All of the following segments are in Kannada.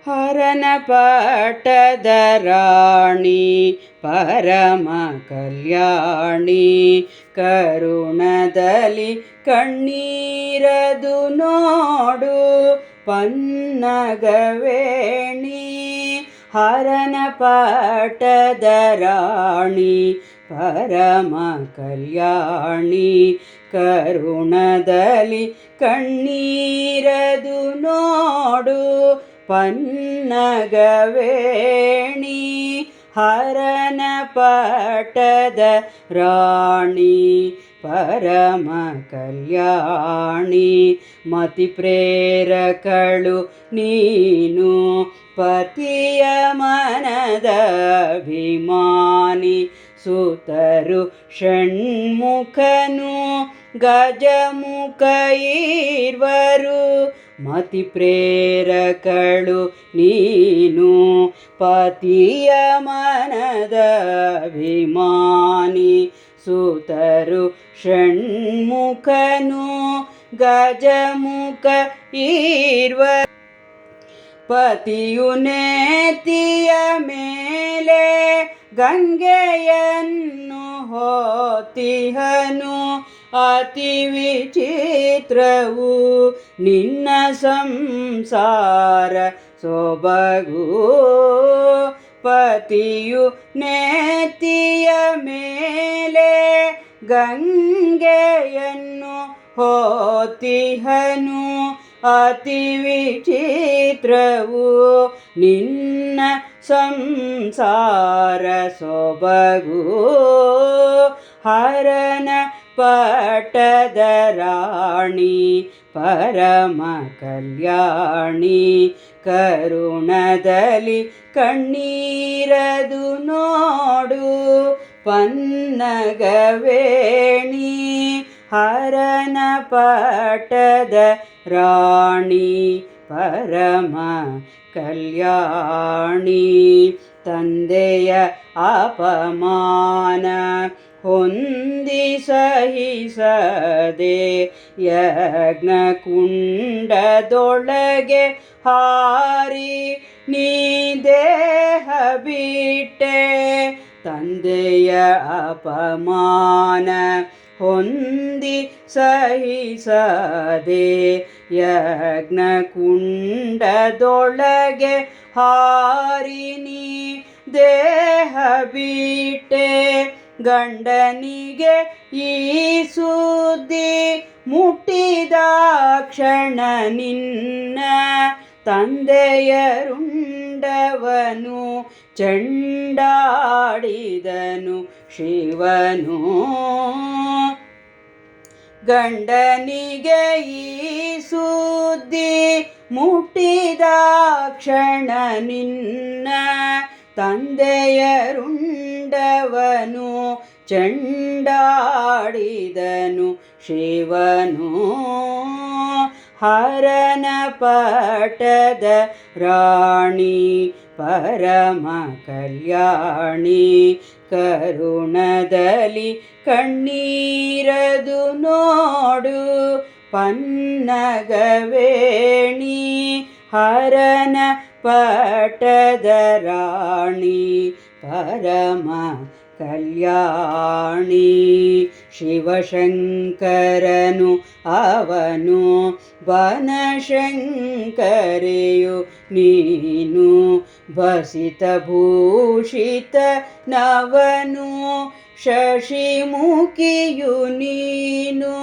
ಹರನ ಪಟ್ಟದ ರಾಣಿ ಪರಮ ಕಲ್ಯಾಣಿ ಕರುಣದಲ್ಲಿ ಕಣ್ಣೀರದು ನೋಡು ಪನ್ನಗವೇಣಿ. ಹರನ ಪಟ್ಟದ ರಾಣಿ ಪರಮ ಕಲ್ಯಾಣಿ ಕರುಣದಲ್ಲಿ ಕಣ್ಣೀರದು ನೋಡು ಪನ್ನಗವೇಣಿ. ಹರನ ಪಟ್ಟದ ರಾಣಿ ಪರಮ ಕಲ್ಯಾಣಿ ಮತಿ ಪ್ರೇರಕಳು ನೀನು ಪತಿಯ ಮನದ ಅಭಿಮಾನಿ. ಸುತರು ಷಣ್ಮುಖನು ಗಜಮುಖ ಇರುವರು ಮತಿ ಪ್ರೇರಕಳು ನೀನು ಪತಿಯ ಮನದ ಅಭಿಮಾನಿ. ಸುತರು ಷಣ್ಮುಖನು ಗಜಮುಖ ಇರುವರು ಪತಿಯು ನೇತಿಯ ಮೇಲೆ ಗಂಗೆಯನ್ನು ಹೊತ್ತಿಹನು ಅತಿ ವಿಚಿತ್ರವು ನಿನ್ನ ಸಂಸಾರ ಸೊಬಗು. ಪತಿಯು ನೇತಿಯ ಮೇಲೆ ಗಂಗೆಯನ್ನು ಹೊತ್ತಿಹನು ಅತಿ ವಿಚಿತ್ರವು ನಿನ್ನ ಸಂಸಾರ ಸೊಬಗು. ಹರನ ಪಟ್ಟದ ರಾಣಿ ಪರಮ ಕಲ್ಯಾಣಿ ಕರುಣದಲ್ಲಿ ಕಣ್ಣೀರದು ನೋಡು ಪನ್ನಗವೇಣಿ. ಹರನ ಪಟ್ಟದ ರಾಣಿ ಪರಮ ಕಲ್ಯಾಣಿ ತಂದೆಯ ಅಪಮಾನ ಹೊಂದಿ ಸಹಿಸದೆ ಯಜ್ಞಕುಂಡದೊಳಗೆ ಹಾರಿ ನೀ ದೇಹ ಬಿಟ್ಟೆ. ತಂದೆಯ ಅಪಮಾನ ಹೊಂದಿ ಸಹಿಸದೆ ಯಜ್ಞಕುಂಡದೊಳಗೆ ಹಾರಿ ನೀ ದೇಹ ಬಿಟ್ಟೆ. ಗಂಡನಿಗೆ ಈ ಸುದ್ದಿ ಮುಟ್ಟಿದ ಕ್ಷಣ ನಿನ್ನ ತಂದೆಯರುಂಡವನು ಚೆಂಡಾಡಿದನು ಶಿವನು. ಗಂಡನಿಗೆ ಈ ಸುದ್ದಿ ಮುಟ್ಟಿದ ಕ್ಷಣ ನಿನ್ನ ತಂದೆಯರುಂಡವನು ಚೆಂಡಾಡಿದನು ಶಿವನು. ಹರನ ಪಟ್ಟದ ರಾಣಿ ಪರಮ ಕಲ್ಯಾಣಿ ಕರುಣದಲ್ಲಿ ಕಣ್ಣೀರದು ನೋಡು ಪನ್ನಗವೇಣಿ. ಹರನ ಪಟ್ಟದ ರಾಣಿ ಪರಮ ಕಲ್ಯಾಣಿ ಶಿವಶಂಕರನು ಅವನು ಬನಶಂಕರೆಯು ನೀನು ಭಸಿತ ಭೂಷಿತ ನವನು ಶಶಿಮುಖಿಯು ನೀನು.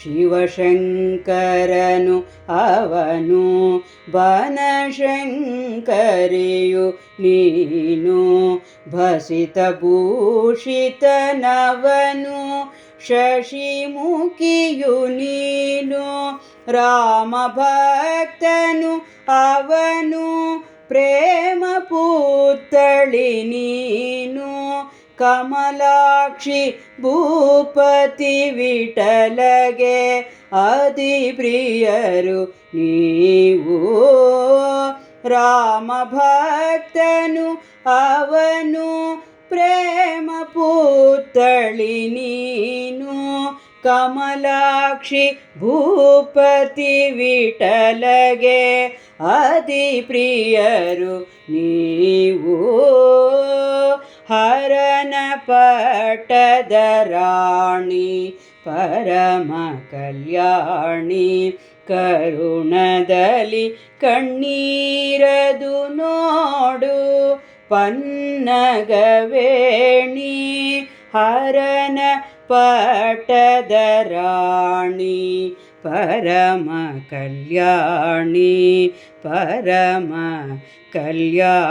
ಶಿವಶಂಕರನು ಅವನು ಬನಶಂಕರೆಯು ನೀನು ಭಸಿತ ಭೂಷಿತ ನವನು ಶಶಿಮುಖಿಯು ನೀನು. ರಾಮ ಭಕ್ತನು ಅವನು ಪ್ರೇಮ ಪುತ್ಥಳಿ ನೀನು. ಕಮಲಾಕ್ಷಿ ಭೂಪತಿ ವಿಠಲಗೆ ಅತಿ ಪ್ರಿಯರು ನೀವು. ರಾಮ ಭಕ್ತನು ಅವನು ಪ್ರೇಮ ಪುತ್ಥಳಿ ನೀನು. ಕಮಲಾಕ್ಷಿ ಭೂಪತಿ ವಿಠಲಗೆ ಅತಿ ಪ್ರಿಯರು ನೀವು. ಹರನ ಪಟ್ಟದ ರಾಣಿ ಪರಮ ಕಲ್ಯಾಣಿ, ಕರುಣದಲ್ಲಿ ಕಣ್ಣೀರದು ನೋಡು ಪನ್ನಗವೇಣಿ. ಹರನ ಪಟ್ಟದ ರಾಣಿ ಪರಮ ಕಲ್ಯಾಣಿ, ಪರಮ ಕಲ್ಯಾಣಿ.